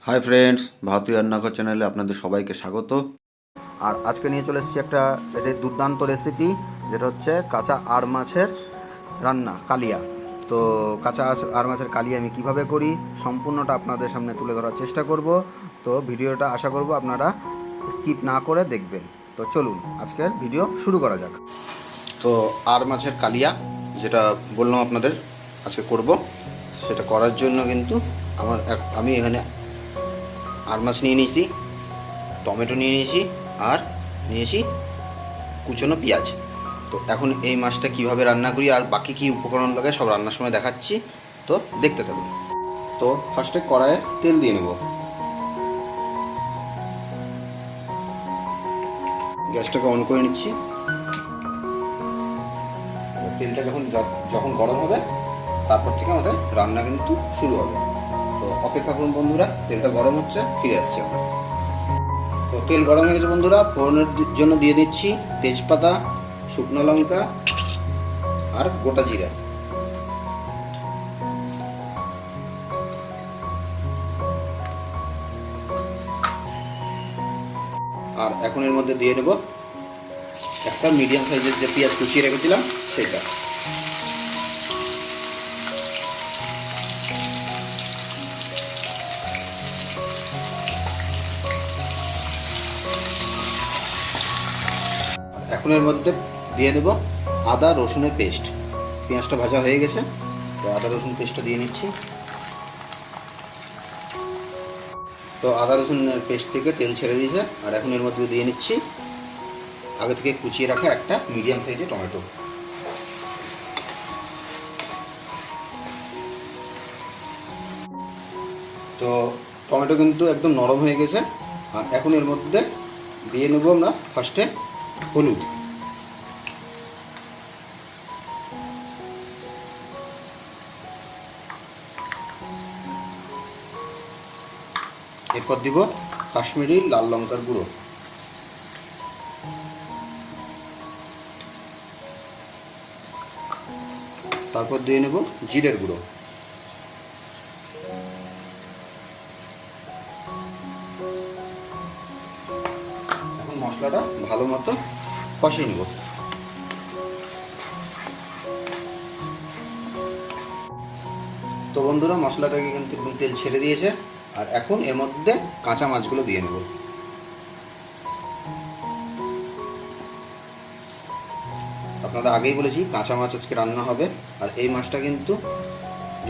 Hi friends, ভারতীয় রান্নাঘর চ্যানেলে আপনাদের সবাইকে স্বাগত। আর আজকে নিয়ে চলে এসেছি একটা দুর্দান্ত রেসিপি, যেটা হচ্ছে কাঁচা আর মাছের রান্না কালিয়া। তো কাঁচা আর মাছের কালিয়া আমি কিভাবে করি সম্পূর্ণটা আপনাদের সামনে তুলে ধরার চেষ্টা করব। তো ভিডিওটা আশা করব আপনারা স্কিপ না করে দেখবেন। তো চলুন আজকের ভিডিও শুরু করা যাক। তো আর মাছের কালিয়া যেটা বললাম আপনাদের আজকে করব, সেটা করার জন্য কিন্তু আমি এখানে আর মাছ নিয়ে নিয়েছি, টমেটো নিয়ে নিয়েছি, আর নিয়েছি কুচনো পেঁয়াজ। তো এখন এই মাছটা কিভাবে রান্না করি আর বাকি কী উপকরণ লাগে সব রান্নার সময় দেখাচ্ছি, তো দেখতে থাকুন। তো ফার্স্টে কড়াইয়ে তেল দিয়ে নেব। গ্যাসটাকে অন করে নিচ্ছি। তেলটা যখন গরম হবে তারপর থেকে আমাদের রান্না কিন্তু শুরু হবে। তো অপেক্ষা করুন বন্ধুরা, তেলটা গরম হচ্ছে, ফিরে আসছি আমরা। তো তেল গরম হয়ে গেছে বন্ধুরা, ফোড়নের জন্য দিয়ে দিচ্ছি তেজপাতা, শুকনো লঙ্কা আর গোটা জিরা। আর এখন এর মধ্যে দিয়ে দেব একটা মিডিয়াম সাইজের যে পেঁয়াজ কুচিয়ে রেখেছিলাম সেটা। এখন এর মধ্যে দিয়ে দেব আদা রসুনের পেস্ট। পেঁয়াজটা ভাজা হয়ে গেছে, তো আদা রসুন পেস্টটা দিয়ে নিচ্ছি। তো আদা রসুনের পেস্ট থেকে তেল ছেড়ে দিয়েছে, আর এখন এর মধ্যে দিয়ে নিচ্ছি আগে থেকে কুচিয়ে রাখা একটা মিডিয়াম সাইজের টমেটো। তো টমেটো কিন্তু একদম নরম হয়ে গেছে, আর এখন এর মধ্যে দিয়ে নেব আমরা ফার্স্টে হলুদ। এরপর দিব কাশ্মীরি লাল লঙ্কার গুঁড়ো। তারপর দিয়ে নেব জিরের গুঁড়ো। এখন মশলাটা ভালো মতো কষিয়ে নেব। তো বন্ধুরা, মশলাটাকে কিন্তু একদম তেল ছেড়ে দিয়েছে, আর এখন এর মধ্যে কাঁচা মাছগুলো দিয়ে নেব। আপনাদের আগেই বলেছি কাঁচা মাছ আজকে রান্না হবে, আর এই মাছটা কিন্তু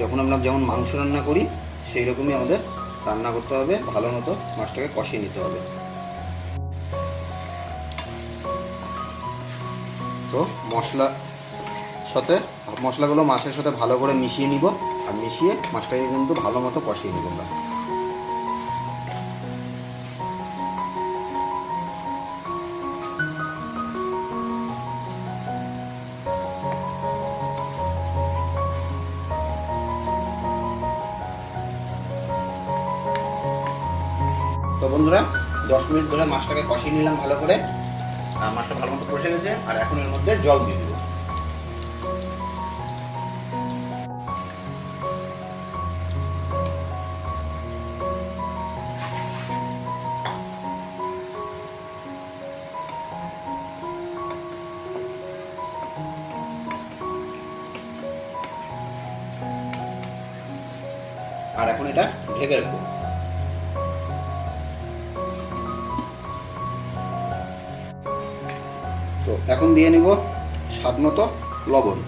যখন আমরা যেমন মাংস রান্না করি সেই রকমই আমাদের রান্না করতে হবে। ভালো মতো মাছটাকে কষিয়ে নিতে হবে। তো মশলাগুলো মাছের সাথে ভালো করে মিশিয়ে নিব, আর মিশিয়ে মাছটাকে কিন্তু ভালো মতো কষিয়ে নিব আমরা। তো বন্ধুরা, 10 মিনিট ধরে মাছটাকে কষিয়ে নিলাম ভালো করে, আর মাছটা ভালো মতো কষে গেছে। আর এখন এর মধ্যে জল দিয়ে দেবো। আর এখন এটা ঢেকে রাখবো। তো এখন দিয়ে নিব স্বাদ মতো লবণ।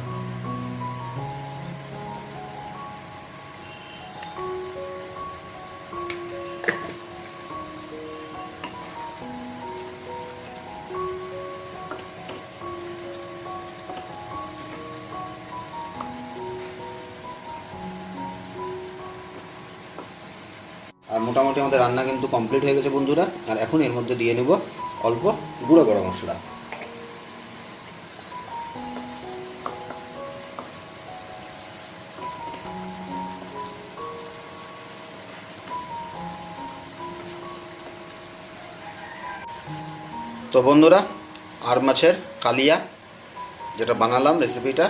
আর মোটামুটি আমাদের রান্না কিন্তু কমপ্লিট হয়ে গেছে বন্ধুরা। আর এখন এর মধ্যে দিয়ে নেব অল্প গুঁড়ো গরম মশলা। তো বন্ধুরা, আর মাছের কালিয়া যেটা বানালাম রেসিপিটা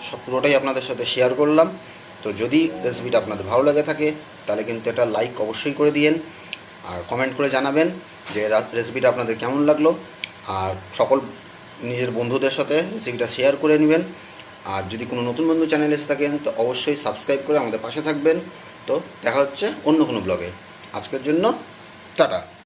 সব পুরোটাই আপনাদের সাথে শেয়ার করলাম। তো যদি রেসিপিটা আপনাদের ভালো লাগে থাকে তাহলে কিন্তু একটা লাইক অবশ্যই করে দিয়েন, আর কমেন্ট করে জানাবেন যে রেসিপিটা আপনাদের কেমন লাগলো। আর সকল নিজের বন্ধুদের সাথে রেসিপিটা শেয়ার করে নেবেন। আর যদি কোনো নতুন বন্ধু চ্যানেলে এসে থাকেন তো অবশ্যই সাবস্ক্রাইব করে আমাদের পাশে থাকবেন। তো দেখা হচ্ছে অন্য কোনো ব্লগে। আজকের জন্য টাটা।